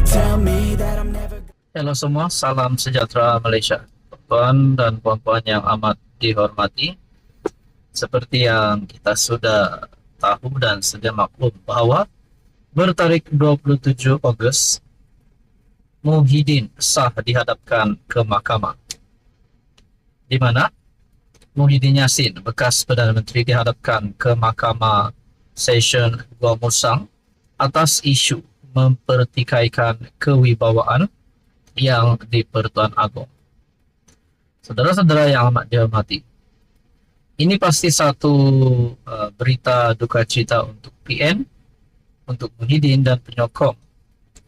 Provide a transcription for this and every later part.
tell me that I'm never. Halo semua, salam sejahtera Malaysia. Tuan dan puan-puan yang amat dihormati, seperti yang kita sudah tahu dan sedia maklum bahwa bertarikh 27 Ogos, Muhyiddin sah dihadapkan ke mahkamah, di mana Muhyiddin Yassin, bekas Perdana Menteri, dihadapkan ke Mahkamah Session Gua Musang atas isu mempertikaikan kewibawaan yang di Pertuan Agong. Saudara-saudara yang amat dihormati, ini pasti satu berita duka cita untuk PN, untuk Muhyiddin dan penyokong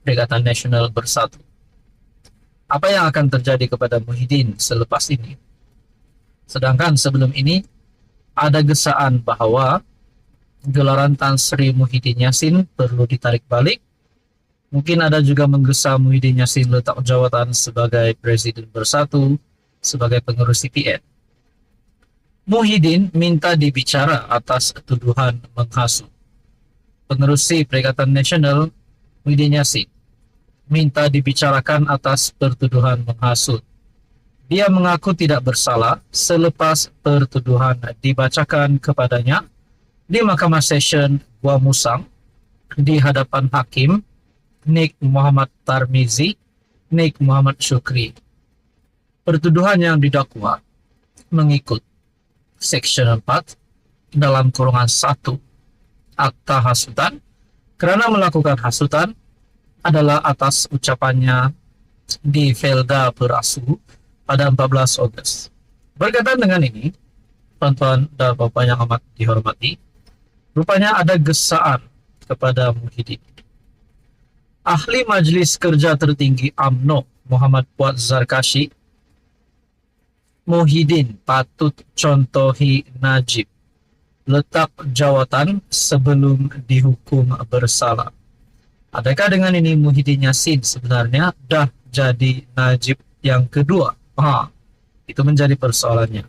Perikatan Nasional Bersatu. Apa yang akan terjadi kepada Muhyiddin selepas ini? Sedangkan sebelum ini ada gesaan bahwa gelaran Tan Sri Muhyiddin Yassin perlu ditarik balik. Mungkin ada juga menggesa Muhyiddin Yassin letak jawatan sebagai Presiden Bersatu, sebagai pengurus CPN. Muhyiddin minta dibicara atas tuduhan menghasut. Pengerusi Perikatan Nasional Muhyiddin Yassin minta dibicarakan atas pertuduhan menghasut. Dia mengaku tidak bersalah selepas pertuduhan dibacakan kepadanya di Mahkamah Session Gua Musang di hadapan Hakim Nik Muhammad Tarmizi, Nik Muhammad Syukri. Pertuduhan yang didakwa mengikut Section 4 dalam kurungan 1 Akta Hasutan kerana melakukan hasutan adalah atas ucapannya di Felda Perasu pada 14 Ogos. Berkaitan dengan ini, tuan-tuan dan puan yang amat dihormati, rupanya ada gesaan kepada Muhyiddin. Ahli Majlis Kerja Tertinggi UMNO Muhammad Fuad Zarkashi, Muhyiddin patut contohi Najib, letak jawatan sebelum dihukum bersalah. Adakah dengan ini Muhyiddin Yassin sebenarnya dah jadi Najib yang kedua? Itu menjadi persoalannya.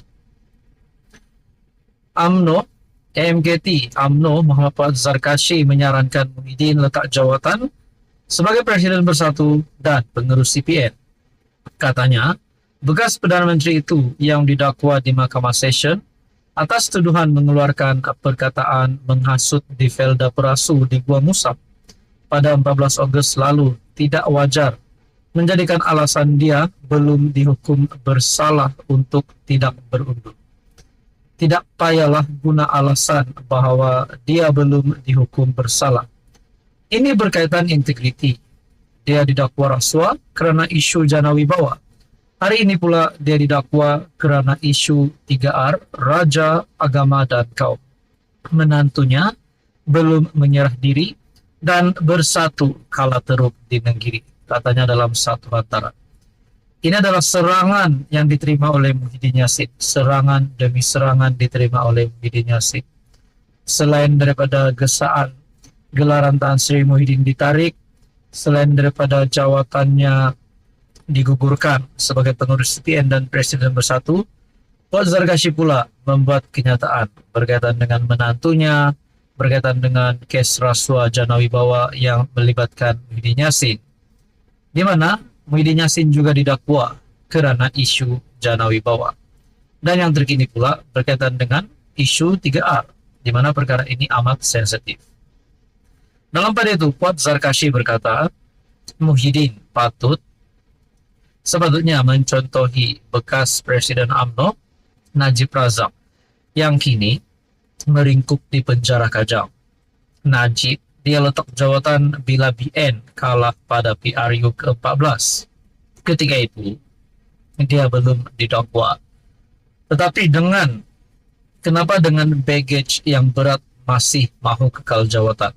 UMNO, MKT UMNO Muhammad Fuad Zarkashi menyarankan Muhyiddin letak jawatan sebagai Presiden Bersatu dan pengurus CPN. Katanya, bekas Perdana Menteri itu yang didakwa di Mahkamah Session atas tuduhan mengeluarkan perkataan menghasut di Felda Perasu di Gua Musang pada 14 Ogos lalu tidak wajar, menjadikan alasan dia belum dihukum bersalah untuk tidak berundur. Tidak payahlah guna alasan bahwa dia belum dihukum bersalah. Ini berkaitan integriti. Dia didakwa rasuah kerana isu jana wibawa. Hari ini pula dia didakwa kerana isu 3R, Raja, Agama dan Kaum. Menantunya belum menyerah diri dan bersatu kala teruk di Nenggiri, katanya dalam satu hantaran. Ini adalah serangan yang diterima oleh Muhyiddin Yassin. Serangan demi serangan diterima oleh Muhyiddin Yassin. Selain daripada gesaan gelaran Tan Sri Muhyiddin ditarik, selain daripada jawatannya digugurkan sebagai pengurus CPN dan Presiden Bersatu, Fuad Zarkashi pula membuat kenyataan berkaitan dengan menantunya, berkaitan dengan kes rasuah jana wibawa yang melibatkan Muhyiddin Yassin, di mana Muhyiddin Yassin juga didakwa kerana isu jana wibawa. Dan yang terkini pula berkaitan dengan isu 3R, di mana perkara ini amat sensitif. Dalam pada itu, Fuad Zarkashi berkata, Muhyiddin sepatutnya mencontohi bekas Presiden UMNO Najib Razak yang kini meringkuk di penjara Kajang. Najib dia letak jawatan bila BN kalah pada PRU ke-14. Ketika itu dia belum didakwa. Tetapi kenapa dengan baggage yang berat masih mahu kekal jawatan?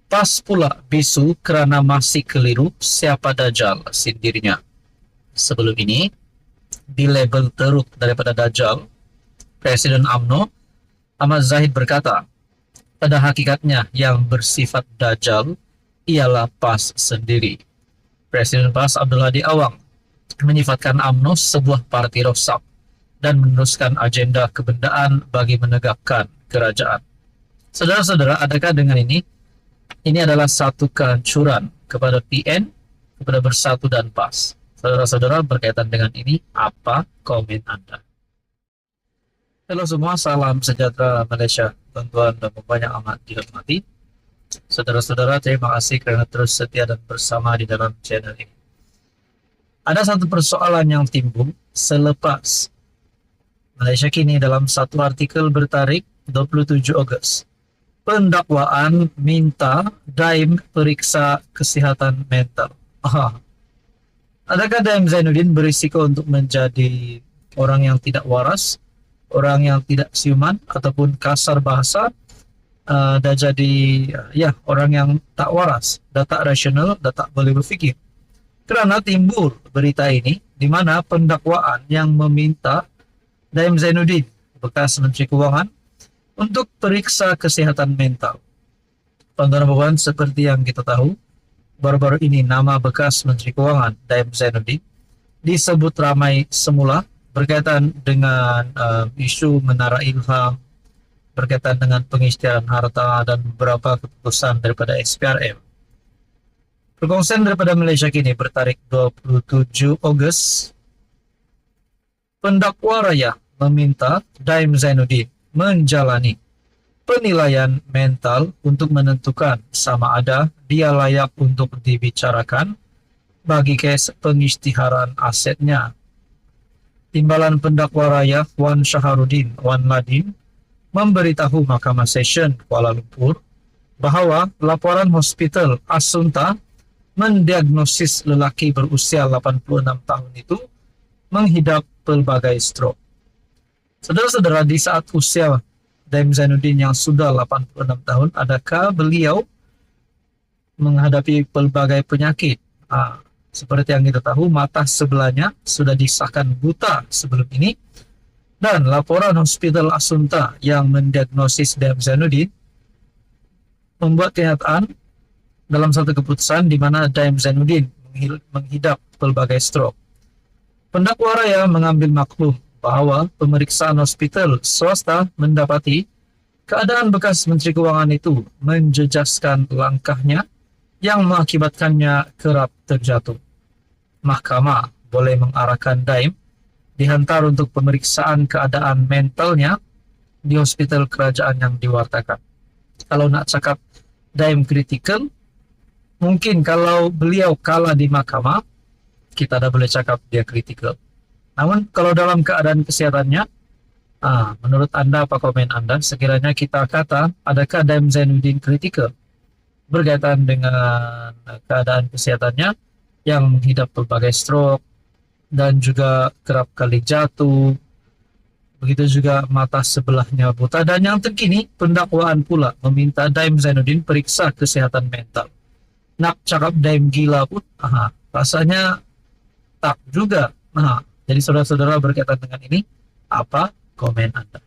Pas pula bisu kerana masih keliru siapa Dajjal sendirinya. Sebelum ini, di label teruk daripada Dajjal, Presiden UMNO Ahmad Zahid berkata, pada hakikatnya yang bersifat Dajjal ialah PAS sendiri. Presiden PAS Abdul Hadi Awang menyifatkan UMNO sebuah parti rosak dan meneruskan agenda kebendaan bagi menegakkan kerajaan. Saudara-saudara, adakah dengan ini adalah satu kehancuran kepada PN kepada Bersatu dan PAS. Saudara-saudara, berkaitan dengan ini, apa komen Anda? Halo semua, salam sejahtera Malaysia, tuan-tuan dan puan yang amat dihormati. Saudara-saudara, terima kasih kerana terus setia dan bersama di dalam channel ini. Ada satu persoalan yang timbul selepas Malaysia Kini dalam satu artikel bertarikh 27 Ogos. Pendakwaan minta Daim periksa kesihatan mental. Adakah Daim Zainuddin berisiko untuk menjadi orang yang tidak waras, orang yang tidak siuman, ataupun kasar bahasa, dah jadi orang yang tak waras, dah tak rasional, dah tak boleh berfikir? Kerana timbul berita ini di mana pendakwaan yang meminta Daim Zainuddin, bekas Menteri Kewangan, untuk periksa kesihatan mental. Tuan-tuan dan puan, seperti yang kita tahu, baru-baru ini nama bekas Menteri Kewangan Daim Zainuddin disebut ramai semula berkaitan dengan isu Menara Ilham, berkaitan dengan pengisytiharan harta dan beberapa keputusan daripada SPRM. Perkongsian daripada Malaysia Kini bertarikh 27 Ogos, pendakwa raya meminta Daim Zainuddin menjalani penilaian mental untuk menentukan sama ada dia layak untuk dibicarakan bagi kes pengisytiharan asetnya. Timbalan pendakwa raya Wan Shaharuddin Wan Ladin memberitahu Mahkamah Session Kuala Lumpur bahawa laporan hospital Asunta mendiagnosis lelaki berusia 86 tahun itu menghidap pelbagai stroke. Saudara-saudara, di saat usia Daim Zainuddin yang sudah 86 tahun, adakah beliau menghadapi pelbagai penyakit? Seperti yang kita tahu, mata sebelahnya sudah disahkan buta sebelum ini, dan laporan hospital Asunta yang mendiagnosis Daim Zainuddin membuat kenyataan dalam satu keputusan di mana Daim Zainuddin menghidap pelbagai stroke. Pendakwa raya mengambil maklum bahawa pemeriksaan hospital swasta mendapati keadaan bekas Menteri Kewangan itu menjejaskan langkahnya yang mengakibatkannya kerap terjatuh. Mahkamah boleh mengarahkan Daim dihantar untuk pemeriksaan keadaan mentalnya di hospital kerajaan yang diwartakan. Kalau nak cakap Daim kritikal, mungkin kalau beliau kalah di mahkamah, kita dah boleh cakap dia kritikal. Namun kalau dalam keadaan kesehatannya, menurut Anda, apa komen Anda? Sekiranya kita kata, adakah Daim Zainuddin kritikal berkaitan dengan keadaan kesehatannya yang menghidap berbagai stroke dan juga kerap kali jatuh, begitu juga mata sebelahnya buta, dan yang terkini pendakwaan pula meminta Daim Zainuddin periksa kesehatan mental. Nak cakap Daim gila pun, rasanya tak juga. Jadi saudara-saudara, berkaitan dengan ini, apa komen Anda?